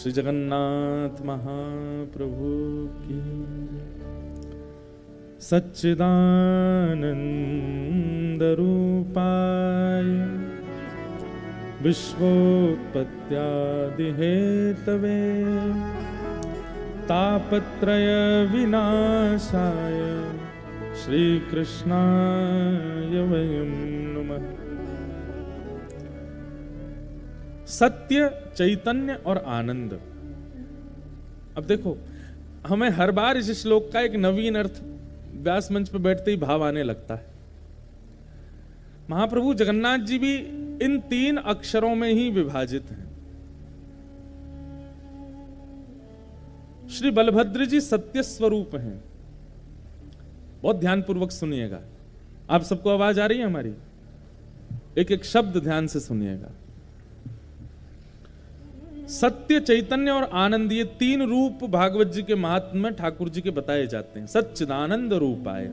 श्री जगन्नाथ महाप्रभु की। सच्चिदानंद रूपाय विश्वोत्पत्त्यादि हेतवे तापत्रय विनाशाय श्री कृष्णाय वयं नमः। सत्य, चैतन्य और आनंद। अब देखो, हमें हर बार इस श्लोक का एक नवीन अर्थ व्यास मंच पर बैठते ही भाव आने लगता है। महाप्रभु जगन्नाथ जी भी इन 3 अक्षरों में ही विभाजित हैं। श्री बलभद्र जी सत्य स्वरूप हैं। बहुत ध्यानपूर्वक सुनिएगा। आप सबको आवाज आ रही है हमारी? एक एक शब्द ध्यान से सुनिएगा। सत्य, चैतन्य और आनंद, ये 3 रूप भागवत जी के महात्म्य में ठाकुर जी के बताए जाते हैं। सच्चिदानंद रूपाय।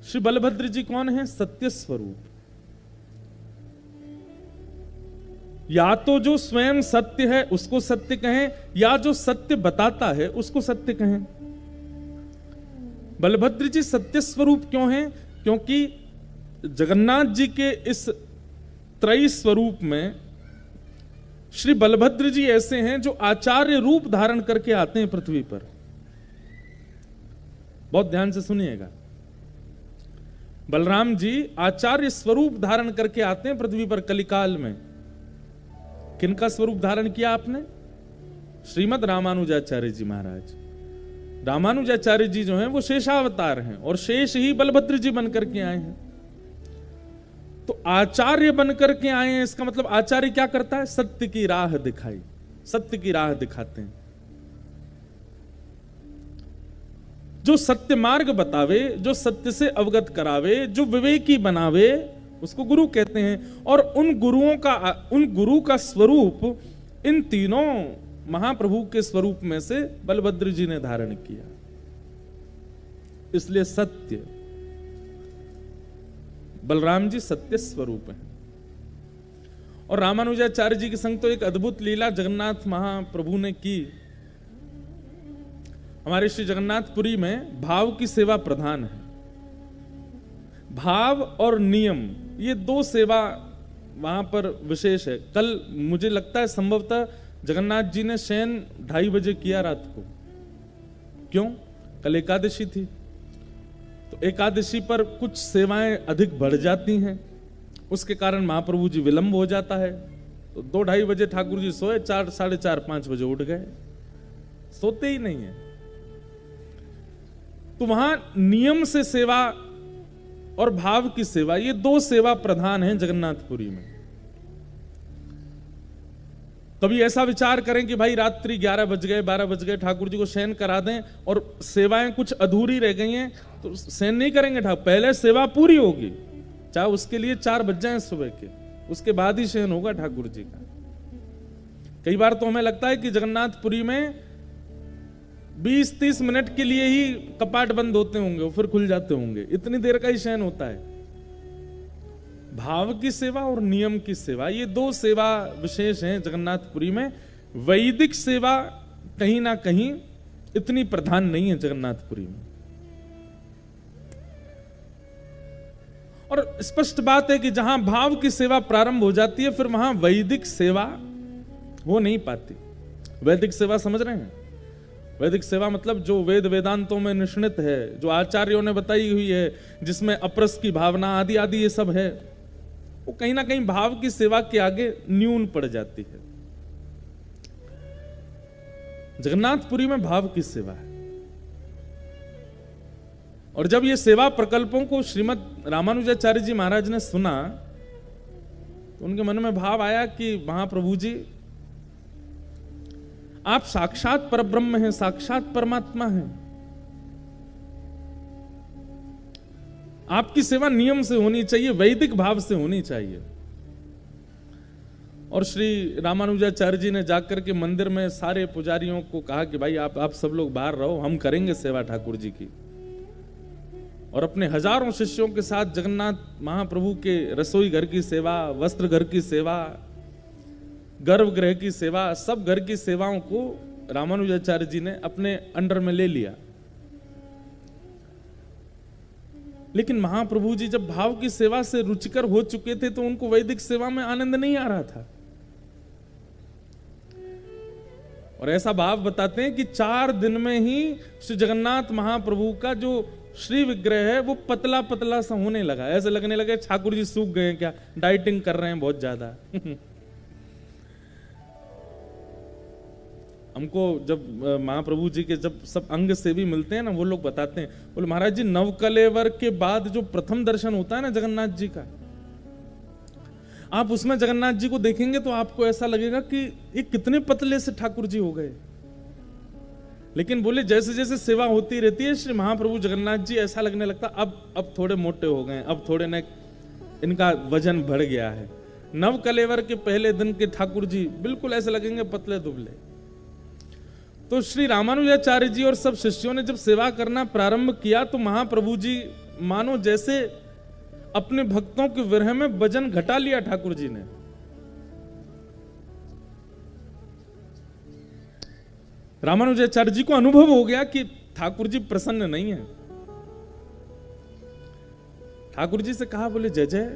श्री बलभद्र जी कौन है? सत्य स्वरूप। या तो जो स्वयं सत्य है उसको सत्य कहें, या जो सत्य बताता है उसको सत्य कहें। बलभद्र जी सत्य स्वरूप क्यों हैं? क्योंकि जगन्नाथ जी के इस त्रयी स्वरूप में श्री बलभद्र जी ऐसे हैं जो आचार्य रूप धारण करके आते हैं पृथ्वी पर। बहुत ध्यान से सुनिएगा। बलराम जी आचार्य स्वरूप धारण करके आते हैं पृथ्वी पर कलिकाल में। किनका स्वरूप धारण किया आपने? श्रीमद रामानुजाचार्य जी महाराज। रामानुजाचार्य जी जो हैं वो शेषावतार हैं और शेष ही बलभद्र जी बनकर के आए हैं। तो आचार्य बनकर के आए हैं, इसका मतलब आचार्य क्या करता है? सत्य की राह दिखाई, सत्य की राह दिखाते हैं। जो सत्य मार्ग बतावे, जो सत्य से अवगत करावे, जो विवेकी बनावे, उसको गुरु कहते हैं। और उन गुरु का स्वरूप इन तीनों महाप्रभु के स्वरूप में से बलभद्र जी ने धारण किया। इसलिए सत्य, बलराम जी सत्य स्वरूप हैं। और रामानुजाचार्य जी के संग तो एक अद्भुत लीला जगन्नाथ महाप्रभु ने की। हमारे श्री जगन्नाथपुरी में भाव की सेवा प्रधान है। भाव और नियम, ये 2 सेवा वहां पर विशेष है। कल मुझे लगता है संभवतः जगन्नाथ जी ने शयन 2:30 बजे किया रात को। क्यों? कल एकादशी थी, तो एकादशी पर कुछ सेवाएं अधिक बढ़ जाती हैं, उसके कारण महाप्रभु जी विलंब हो जाता है। तो 2-2:30 बजे ठाकुर जी सोए, 4, 4:30, 5 बजे उठ गए। सोते ही नहीं है। तो वहां नियम से सेवा और भाव की सेवा, ये 2 सेवा प्रधान हैं जगन्नाथपुरी में। कभी ऐसा विचार करें कि भाई रात्रि 11 बज गए, 12 बज गए, ठाकुर जी को शयन करा दें और सेवाएं कुछ अधूरी रह गई हैं, तो शयन नहीं करेंगे ठाकुर, पहले सेवा पूरी होगी, चाहे उसके लिए 4 बज जाएं सुबह के, उसके बाद ही शयन होगा ठाकुर जी का। कई बार तो हमें लगता है कि जगन्नाथपुरी में 20-30 मिनट के लिए ही कपाट बंद होते होंगे, फिर खुल जाते होंगे, इतनी देर का ही शयन होता है। भाव की सेवा और नियम की सेवा, ये 2 सेवा विशेष हैं जगन्नाथपुरी में। वैदिक सेवा कहीं ना कहीं इतनी प्रधान नहीं है जगन्नाथपुरी में। और स्पष्ट बात है कि जहां भाव की सेवा प्रारंभ हो जाती है, फिर वहां वैदिक सेवा हो नहीं पाती। वैदिक सेवा समझ रहे हैं? वैदिक सेवा मतलब जो वेद वेदांतों में निष्णित है, जो आचार्यों ने बताई हुई है, जिसमें अपरस की भावना आदि आदि ये सब है, वो कहीं ना कहीं भाव की सेवा के आगे न्यून पड़ जाती है। जगन्नाथपुरी में भाव की सेवा है। और जब ये सेवा प्रकल्पों को श्रीमद रामानुजाचार्य जी महाराज ने सुना, तो उनके मन में भाव आया कि महाप्रभु जी, आप साक्षात परब्रह्म हैं, साक्षात परमात्मा हैं, आपकी सेवा नियम से होनी चाहिए, वैदिक भाव से होनी चाहिए। और श्री रामानुजाचार्य जी ने जाकर के मंदिर में सारे पुजारियों को कहा कि भाई आप सब लोग बाहर रहो, हम करेंगे सेवा ठाकुर जी की। और अपने हजारों शिष्यों के साथ जगन्नाथ महाप्रभु के रसोई घर की सेवा, वस्त्र घर की सेवा, गर्भगृह की सेवा, सब घर की सेवाओं को रामानुजाचार्य जी ने अपने अंडर में ले लिया। लेकिन महाप्रभु जी जब भाव की सेवा से रुचिकर हो चुके थे तो उनको वैदिक सेवा में आनंद नहीं आ रहा था। और ऐसा भाव बताते हैं कि 4 दिन में ही श्री जगन्नाथ महाप्रभु का जो श्री विग्रह है वो पतला पतला सा होने लगा। ऐसे लगने लगे ठाकुर जी सूख गए क्या, डाइटिंग कर रहे हैं बहुत ज्यादा। हमको जब महाप्रभु जी के जब सब अंग से भी मिलते हैं ना, वो लोग बताते हैं, बोले महाराज जी नवकलेवर के बाद जो प्रथम दर्शन होता है ना जगन्नाथ जी का, आप उसमें जगन्नाथ जी को देखेंगे तो आपको ऐसा लगेगा कि ये कितने पतले से ठाकुर जी हो गए। लेकिन बोले जैसे जैसे सेवा होती रहती है श्री महाप्रभु जगन्नाथ जी ऐसा लगने लगता अब थोड़े मोटे हो गए, अब थोड़े न इनका वजन बढ़ गया है। नवकलेवर के पहले दिन के ठाकुर जी बिल्कुल ऐसे लगेंगे पतले दुबले। तो श्री रामानुजाचार्य जी और सब शिष्यों ने जब सेवा करना प्रारंभ किया तो महाप्रभु जी मानो जैसे अपने भक्तों के विरह में वजन घटा लिया ठाकुर जी ने। रामानुजाचार्य जी को अनुभव हो गया कि ठाकुर जी प्रसन्न नहीं है। ठाकुर जी से कहा, बोले जय जय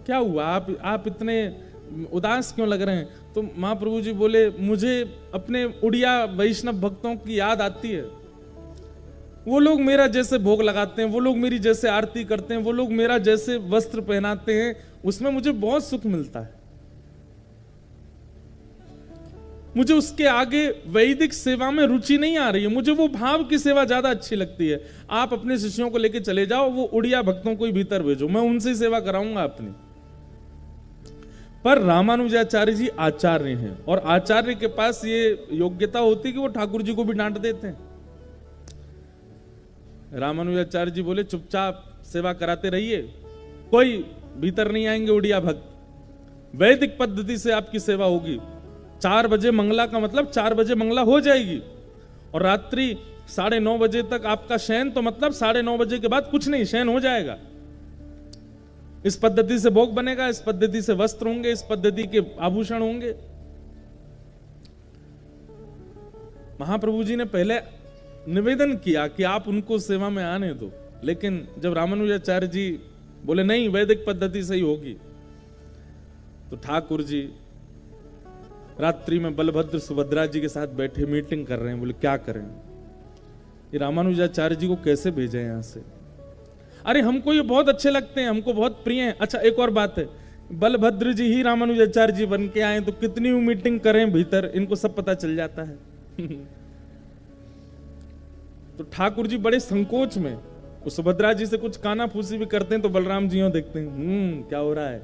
क्या हुआ, आप इतने उदास क्यों लग रहे हैं? तो महाप्रभु जी बोले मुझे अपने उड़िया वैष्णव भक्तों की याद आती है। वो लोग मेरा जैसे भोग लगाते हैं, वो लोग मेरी जैसे आरती करते हैं, वो लोग मेरा जैसे वस्त्र पहनाते हैं, उसमें मुझे बहुत सुख मिलता है। मुझे उसके आगे वैदिक सेवा में रुचि नहीं आ रही है, मुझे वो भाव की सेवा ज्यादा अच्छी लगती है। आप अपने शिष्यों को लेके चले जाओ, वो उड़िया भक्तों को ही भीतर भेजो, मैं उनसे ही सेवा कराऊंगा अपनी। पर रामानुजाचार्य जी आचार्य हैं और आचार्य के पास ये योग्यता होती कि वो ठाकुर जी को भी डांट देते हैं। रामानुजाचार्य जी बोले चुपचाप सेवा कराते रहिए, कोई भीतर नहीं आएंगे उड़िया भक्त, वैदिक पद्धति से आपकी सेवा होगी। 4 बजे मंगला का मतलब 4 बजे मंगला हो जाएगी और रात्रि 9:30 बजे तक आपका शयन, तो मतलब 9:30 बजे के बाद कुछ नहीं, शयन हो जाएगा। इस पद्धति से भोग बनेगा, इस पद्धति से वस्त्र होंगे, इस पद्धति के आभूषण होंगे। महाप्रभु जी ने पहले निवेदन किया कि आप उनको सेवा में आने दो, लेकिन जब रामानुजाचार्य जी बोले नहीं वैदिक पद्धति से ही होगी, तो ठाकुर जी रात्रि में बलभद्र सुभद्रा जी के साथ बैठे मीटिंग कर रहे हैं। बोले क्या करें, ये रामानुजाचार्य जी को कैसे भेजें यहां से? अरे हमको ये बहुत अच्छे लगते हैं, हमको बहुत प्रिय हैं। अच्छा एक और बात है, बलभद्र जी ही रामानुजाचार्य जी बन के आए तो कितनी मीटिंग करें भीतर, इनको सब पता चल जाता है। तो ठाकुर जी बड़े संकोच में, वो सुभद्रा जी से कुछ काना फूसी भी करते हैं तो बलराम जी देखते हैं क्या हो रहा है।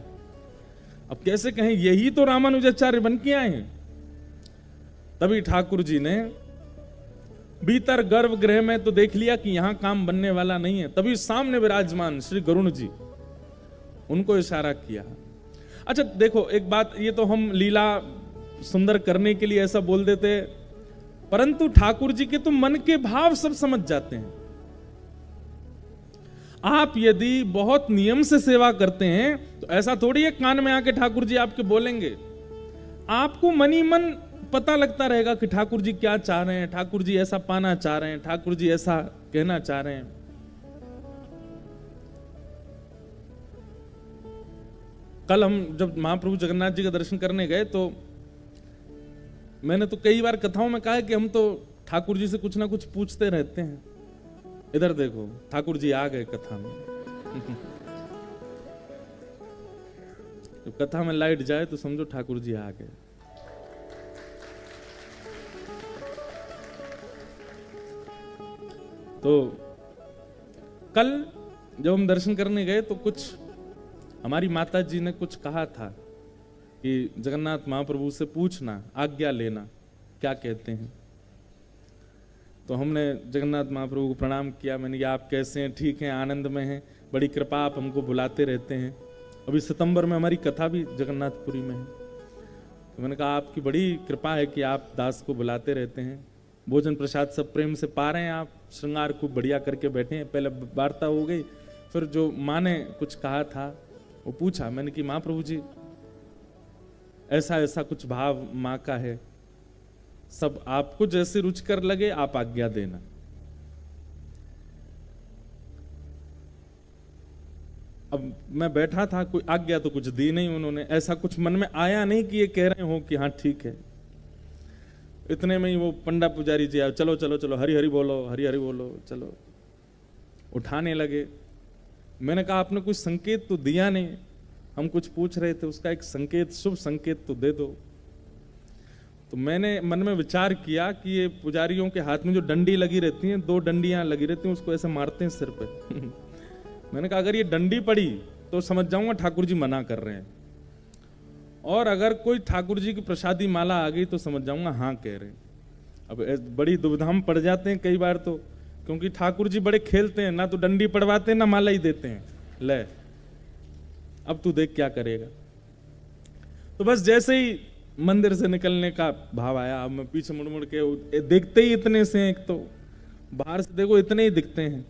अब कैसे कहें यही तो रामानुजाचार्य बन के आए हैं। तभी ठाकुर जी ने भीतर गर्भगृह में तो देख लिया कि यहां काम बनने वाला नहीं है। तभी सामने विराजमान श्री गरुण जी, उनको इशारा किया। अच्छा देखो एक बात, ये तो हम लीला सुंदर करने के लिए ऐसा बोल देते, परंतु ठाकुर जी के तो मन के भाव सब समझ जाते हैं। आप यदि बहुत नियम से सेवा करते हैं तो ऐसा थोड़ी है कान में आके ठाकुर जी आपके बोलेंगे। आपको मन ही मन पता लगता रहेगा कि ठाकुर जी क्या चाह रहे हैं, ठाकुर जी ऐसा पाना चाह रहे हैं, ठाकुर जी ऐसा कहना चाह रहे हैं। कल हम जब महाप्रभु जगन्नाथ जी का दर्शन करने गए तो मैंने तो कई बार कथाओं में कहा है कि हम तो ठाकुर जी से कुछ ना कुछ पूछते रहते हैं। इधर देखो ठाकुर जी आ गए कथा में। जब कथा में लाइट जाए तो समझो ठाकुर जी आ गए। तो कल जब हम दर्शन करने गए तो कुछ हमारी माता जी ने कुछ कहा था कि जगन्नाथ महाप्रभु से पूछना, आज्ञा लेना, क्या कहते हैं। तो हमने जगन्नाथ महाप्रभु को प्रणाम किया। मैंने कहा आप कैसे हैं, ठीक हैं, आनंद में हैं, बड़ी कृपा, आप हमको बुलाते रहते हैं। अभी सितंबर में हमारी कथा भी जगन्नाथपुरी में है। तो मैंने कहा आपकी बड़ी कृपा है कि आप दास को बुलाते रहते हैं, भोजन प्रसाद सब प्रेम से पा रहे हैं, आप श्रृंगार खूब बढ़िया करके बैठे हैं। पहले वार्ता हो गई, फिर जो माँ ने कुछ कहा था वो पूछा। मैंने कि महाप्रभु जी ऐसा ऐसा कुछ भाव माँ का है, सब आपको जैसे रुचिकर लगे आप आज्ञा देना। अब मैं बैठा था, कोई आज्ञा तो कुछ दी नहीं उन्होंने, ऐसा कुछ मन में आया नहीं कि ये कह रहे हो कि हाँ ठीक है। इतने में ही वो पंडा पुजारी जी आए, चलो चलो चलो हरि हरि बोलो, हरि हरि बोलो, चलो। उठाने लगे। मैंने कहा आपने कुछ संकेत तो दिया नहीं, हम कुछ पूछ रहे थे, उसका एक संकेत, शुभ संकेत तो दे दो। तो मैंने मन में विचार किया कि ये पुजारियों के हाथ में जो डंडी लगी रहती हैं, 2 डंडियां लगी रहती हैं, उसको ऐसे मारते हैं सिर पे। मैंने कहा अगर ये डंडी पड़ी तो समझ जाऊंगा ठाकुर जी मना कर रहे हैं, और अगर कोई ठाकुर जी की प्रसादी माला आ गई तो समझ जाऊंगा हाँ कह रहे हैं। अब बड़ी दुविधा में पड़ जाते हैं कई बार तो, क्योंकि ठाकुर जी बड़े खेलते हैं, ना तो डंडी पड़वाते हैं ना माला ही देते हैं। ले अब तू देख क्या करेगा। तो बस जैसे ही मंदिर से निकलने का भाव आया, अब मैं पीछे मुड़ मुड़ के, देखते ही इतने से, एक तो बाहर से देखो इतने ही दिखते हैं,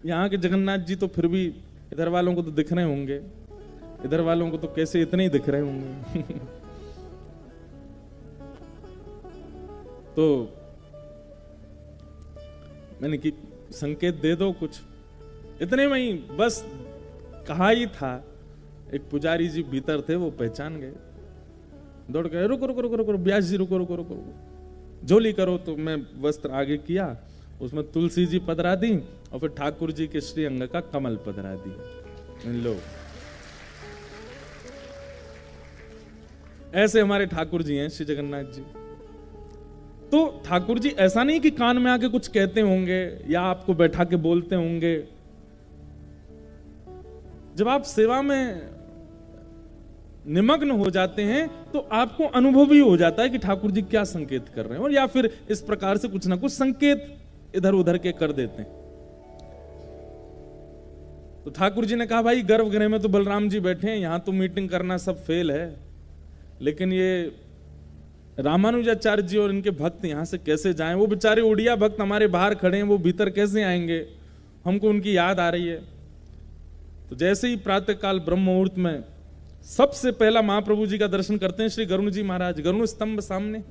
यहाँ के जगन्नाथ जी तो फिर भी इधर वालों को तो दिख रहे होंगे, इधर वालों को तो कैसे इतने ही दिख रहे होंगे। तो मैंने कि संकेत दे दो कुछ। इतने में ही बस कहा ही था, एक पुजारी जी भीतर थे, वो पहचान गए, दौड़ गए, रुको रुको रुको रुको व्यास जी रुको रुको रुको, झोली करो। तो मैं वस्त्र आगे किया, उसमें तुलसी जी पधरा दी और फिर ठाकुर जी के श्री अंग का कमल पधरा दी। लो ऐसे हमारे ठाकुर जी हैं श्री जगन्नाथ जी। तो ठाकुर जी ऐसा नहीं कि कान में आके कुछ कहते होंगे या आपको बैठा के बोलते होंगे। जब आप सेवा में निमग्न हो जाते हैं तो आपको अनुभव ही हो जाता है कि ठाकुर जी क्या संकेत कर रहे हैं, और या फिर इस प्रकार से कुछ ना कुछ संकेत इधर उधर के कर देते हैं। तो ठाकुर जी ने कहा भाई गर्भगृह में तो बलराम जी बैठे हैं, यहां तो मीटिंग करना सब फेल है, लेकिन ये रामानुजाचार्य जी और इनके भक्त यहां से कैसे जाएं? वो बेचारे उड़िया भक्त हमारे बाहर खड़े हैं, वो भीतर कैसे आएंगे? हमको उनकी याद आ रही है। तो जैसे ही प्रातःकाल ब्रह्म मुहूर्त में सबसे पहला महाप्रभु जी का दर्शन करते हैं श्री गरुण जी महाराज, गरुण स्तंभ सामने।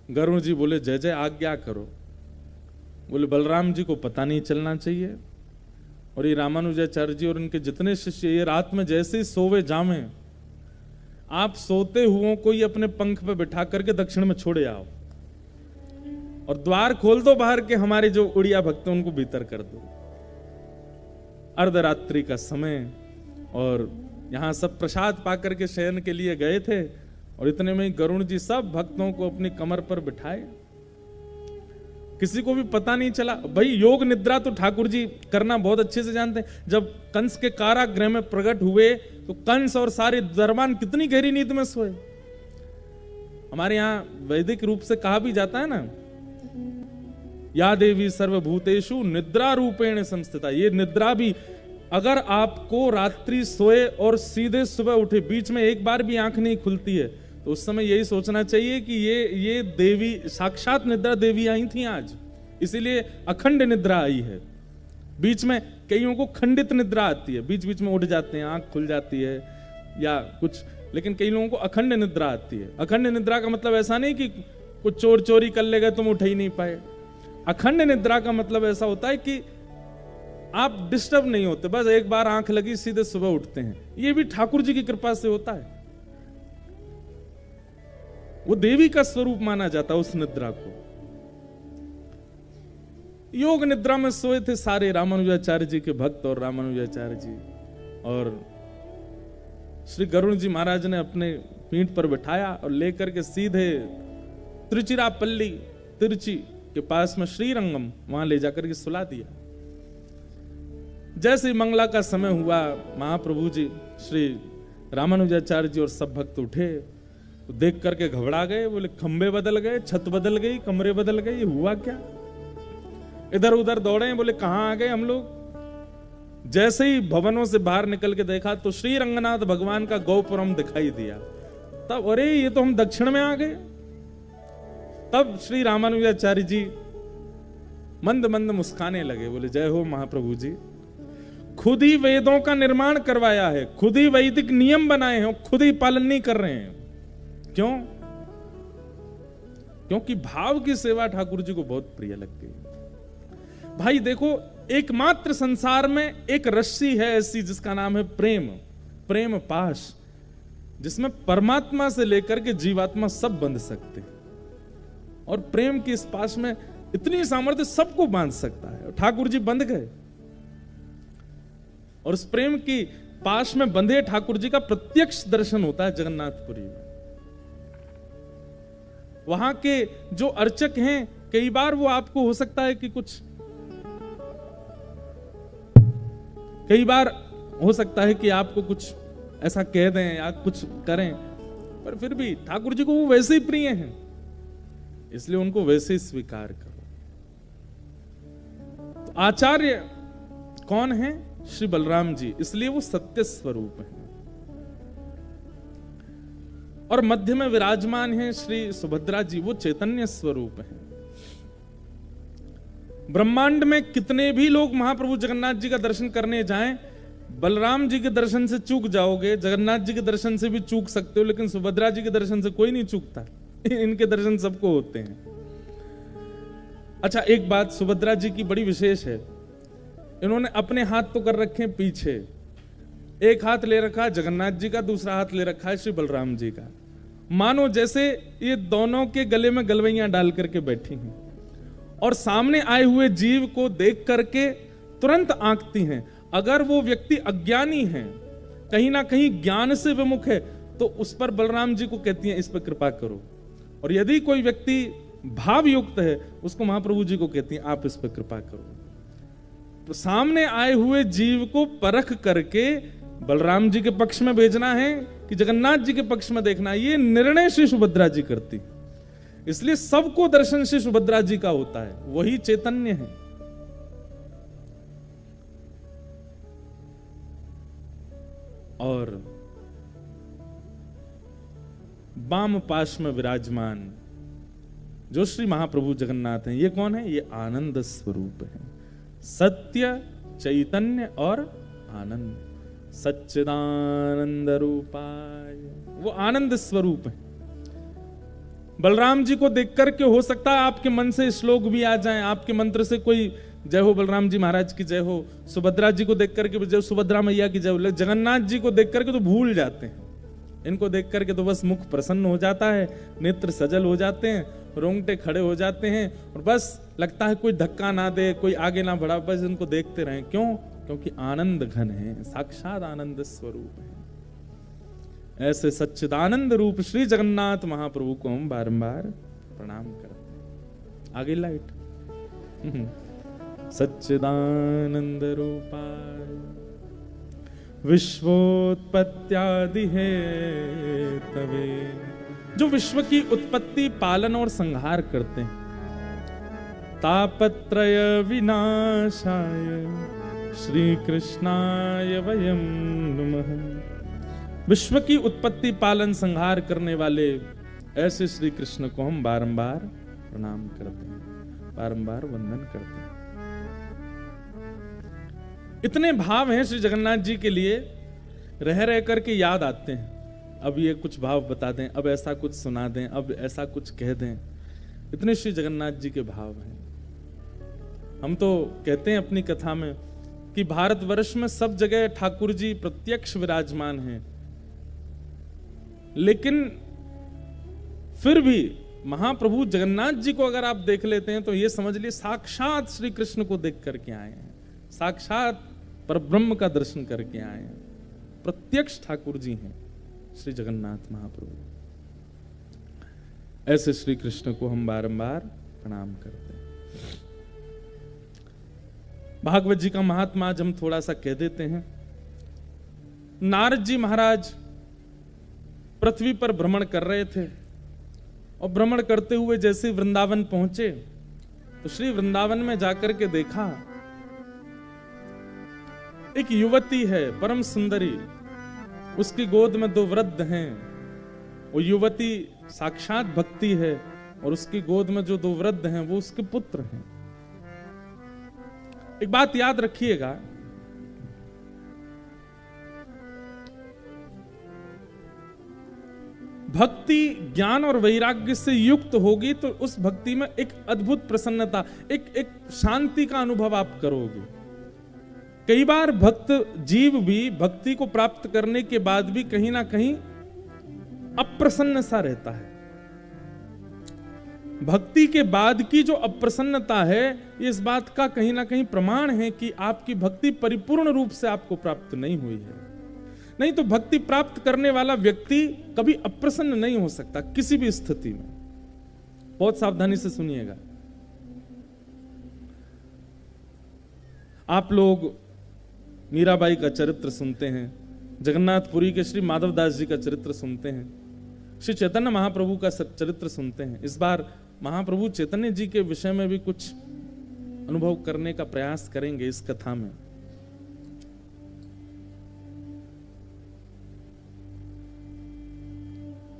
गरुण जी बोले जय जय आज्ञा करो। बोले बलराम जी को पता नहीं चलना चाहिए, और ये रामानुजाचार्य जी और इनके जितने शिष्य ये रात में जैसे ही सोवे जावे, आप सोते हुओं को ही अपने पंख पे बिठा करके दक्षिण में छोड़े आओ और द्वार खोल दो बाहर के, हमारे जो उड़िया भक्त हैं उनको भीतर कर दो। अर्धरात्रि का समय, और यहां सब प्रसाद पाकर के शयन के लिए गए थे, और इतने में गरुण जी सब भक्तों को अपनी कमर पर बिठाए, किसी को भी पता नहीं चला। भाई योग निद्रा तो ठाकुर जी करना बहुत अच्छे से जानते हैं। जब कंस के कारागृह में प्रकट हुए तो कंस और सारे दरबान कितनी गहरी नींद में सोए। हमारे यहाँ वैदिक रूप से कहा भी जाता है ना, या देवी सर्वभूतेषु निद्रा रूपेण संस्थिता। ये निद्रा भी, अगर आपको रात्रि सोए और सीधे सुबह उठे, बीच में एक बार भी आंख नहीं खुलती है, तो उस समय यही सोचना चाहिए कि ये देवी साक्षात निद्रा देवी आई थी आज, इसीलिए अखंड निद्रा आई है। बीच में कईयों को खंडित निद्रा आती है, बीच बीच में उठ जाते हैं, आंख खुल जाती है या कुछ, लेकिन कई लोगों को अखंड निद्रा आती है। अखंड निद्रा का मतलब ऐसा नहीं कि कुछ चोर चोरी कर ले गए तुम उठ ही नहीं पाए। अखंड निद्रा का मतलब ऐसा होता है कि आप डिस्टर्ब नहीं होते, बस एक बार आंख लगी सीधे सुबह उठते हैं। ये भी ठाकुर जी की कृपा से होता है, वो देवी का स्वरूप माना जाता है उस निद्रा को। योग निद्रा में सोए थे सारे रामानुजाचार्य जी के भक्त और रामानुजाचार्य जी, और श्री गरुण जी महाराज ने अपने पीठ पर बिठाया और लेकर के सीधे त्रिचिरापल्ली, तिरुचि के पास में श्रीरंगम, वहां ले जाकर के सुला दिया। जैसे ही मंगला का समय हुआ, महाप्रभु जी श्री रामानुजाचार्य जी और सब भक्त उठे तो देख करके घबरा गए, बोले खंबे बदल गए, छत बदल गई, कमरे बदल गए, ये हुआ क्या? इधर उधर दौड़े, बोले कहां आ गए हम लोग। जैसे ही भवनों से बाहर निकल के देखा तो श्री रंगनाथ भगवान का गौपुरम दिखाई दिया। तब अरे ये तो हम दक्षिण में आ गए। तब श्री रामानुजाचार्य जी मंद मंद मुस्काने लगे, बोले जय हो महाप्रभु जी। खुद ही वेदों का निर्माण करवाया है, खुद ही वैदिक नियम बनाए हैं, खुद ही पालन नहीं कर रहे हैं। क्यों? क्योंकि भाव की सेवा ठाकुर जी को बहुत प्रिय लगती है। भाई देखो, एकमात्र संसार में एक रस्सी है ऐसी जिसका नाम है प्रेम, प्रेम पाश, जिसमें परमात्मा से लेकर के जीवात्मा सब बंध सकते हैं। और प्रेम की इस पाश में इतनी सामर्थ्य सबको बांध सकता है। ठाकुर जी बंध गए और उस प्रेम की पाश में बंधे ठाकुर जी का प्रत्यक्ष दर्शन होता है जगन्नाथपुरी में। वहां के जो अर्चक हैं, कई बार वो आपको हो सकता है कि कई बार हो सकता है कि आपको कुछ ऐसा कह दें या कुछ करें, पर फिर भी ठाकुर जी को वो वैसे ही प्रिय हैं, इसलिए उनको वैसे ही स्वीकार करो। तो आचार्य कौन है? श्री बलराम जी, इसलिए वो सत्य स्वरूप है। और मध्य में विराजमान है श्री सुभद्रा जी, वो चैतन्य स्वरूप है। ब्रह्मांड में कितने भी लोग महाप्रभु जगन्नाथ जी का दर्शन करने जाएं, बलराम जी के दर्शन से चूक जाओगे, जगन्नाथ जी के दर्शन से भी चूक सकते हो, लेकिन सुभद्रा जी के दर्शन से कोई नहीं चूकता। इनके दर्शन सबको होते हैं। अच्छा, एक बात सुभद्रा जी की बड़ी विशेष है, इन्होंने अपने हाथ तो कर रखे हैं पीछे, एक हाथ ले रखा है जगन्नाथ जी का, दूसरा हाथ ले रखा है श्री बलराम जी का, मानो जैसे ये दोनों के गले में गलवैयां डाल करके बैठी हैं और सामने आए हुए जीव को देख करके तुरंत आंकती हैं। अगर वो व्यक्ति अज्ञानी है, कहीं ना कहीं ज्ञान से विमुख है, तो उस पर बलराम जी को कहती हैं इस पर कृपा करो, और यदि कोई व्यक्ति भाव युक्त है, उसको महाप्रभु जी को कहती हैं आप इस पर कृपा करो। तो सामने आए हुए जीव को परख करके बलराम जी के पक्ष में भेजना है कि जगन्नाथ जी के पक्ष में देखना है, ये निर्णय श्री सुभद्रा जी करती। इसलिए सबको दर्शन श्री सुभद्रा जी का होता है, वही चैतन्य है। और वाम पाश में विराजमान जो श्री महाप्रभु जगन्नाथ हैं, ये कौन है? ये आनंद स्वरूप है, सत्य, चैतन्य और आनंद, सच्चिदानंद रूपाय, वो आनंद स्वरूप है। बलराम जी को देख करके हो सकता है आपके मन से श्लोक भी आ जाएं, आपके मंत्र से कोई जय हो बलराम जी महाराज की जय हो, सुभद्रा जी को देख करके जय सुभद्रा मैया की जय हो, जगन्नाथ जी को देख करके तो भूल जाते हैं। इनको देख करके तो बस मुख प्रसन्न हो जाता है, नेत्र सजल हो जाते हैं, रोंगटे खड़े हो जाते हैं, और बस लगता है कोई धक्का ना दे, कोई आगे ना बढ़ा, बस इनको देखते रहें। क्यों? क्योंकि आनंद घन है, साक्षात आनंद स्वरूप है। ऐसे सच्चिदानंद रूप श्री जगन्नाथ महाप्रभु को हम बारंबार प्रणाम करते हैं। आगे लाइट सच्चिदानंद रूपाय विश्वोत्पत्त्यादि है तवे, जो विश्व की उत्पत्ति, पालन और संहार करते हैं। तापत्रय विनाशाय श्री कृष्णाय वयं नमः, विश्व की उत्पत्ति, पालन, संहार करने वाले ऐसे श्री कृष्ण को हम बारंबार प्रणाम करते हैं, बारंबार वंदन करते हैं। इतने भाव हैं श्री जगन्नाथ जी के लिए, रह रह करके याद आते हैं। अब ये कुछ भाव बता दें, अब ऐसा कुछ सुना दें, अब ऐसा कुछ कह दें, इतने श्री जगन्नाथ जी के भाव हैं। हम तो कहते हैं अपनी कथा में कि भारतवर्ष में सब जगह ठाकुर जी प्रत्यक्ष विराजमान हैं, लेकिन फिर भी महाप्रभु जगन्नाथ जी को अगर आप देख लेते हैं तो ये समझ लिए साक्षात श्री कृष्ण को देख करके आए हैं, साक्षात परब्रह्म का दर्शन करके आए हैं। प्रत्यक्ष ठाकुर जी हैं श्री जगन्नाथ महाप्रभु। ऐसे श्री कृष्ण को हम बारंबार प्रणाम करते हैं। भागवत जी का महात्मा आज हम थोड़ा सा कह देते हैं। नारद जी महाराज पृथ्वी पर भ्रमण कर रहे थे, और भ्रमण करते हुए जैसे वृंदावन पहुंचे तो श्री वृंदावन में जाकर के देखा एक युवती है परम सुंदरी, उसकी गोद में 2 वृद्ध हैं। वो युवती साक्षात भक्ति है और उसकी गोद में जो 2 वृद्ध हैं वो उसके पुत्र हैं। एक बात याद रखिएगा, भक्ति ज्ञान और वैराग्य से युक्त होगी तो उस भक्ति में एक अद्भुत प्रसन्नता, एक शांति का अनुभव आप करोगे। कई बार भक्त जीव भी भक्ति को प्राप्त करने के बाद भी कहीं ना कहीं अप्रसन्न सा रहता है। भक्ति के बाद की जो अप्रसन्नता है, इस बात का कहीं ना कहीं प्रमाण है कि आपकी भक्ति परिपूर्ण रूप से आपको प्राप्त नहीं हुई है। नहीं तो भक्ति प्राप्त करने वाला व्यक्ति कभी अप्रसन्न नहीं हो सकता किसी भी स्थिति में। बहुत सावधानी से सुनिएगा। आप लोग मीराबाई का चरित्र सुनते हैं, जगन्नाथपुरी के श्री माधवदास जी का चरित्र सुनते हैं, श्री चैतन्य महाप्रभु का चरित्र सुनते हैं। इस बार महाप्रभु चैतन्य जी के विषय में भी कुछ अनुभव करने का प्रयास करेंगे इस कथा में।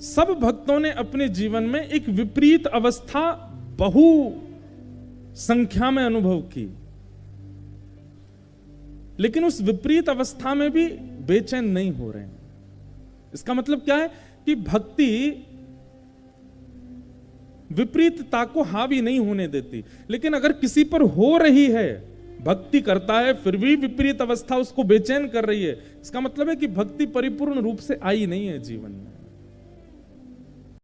सब भक्तों ने अपने जीवन में एक विपरीत अवस्था बहु संख्या में अनुभव की, लेकिन उस विपरीत अवस्था में भी बेचैन नहीं हो रहे हैं। इसका मतलब क्या है कि भक्ति विपरीतता को हावी नहीं होने देती। लेकिन अगर किसी पर हो रही है, भक्ति करता है फिर भी विपरीत अवस्था उसको बेचैन कर रही है, इसका मतलब है कि भक्ति परिपूर्ण रूप से आई नहीं है जीवन में।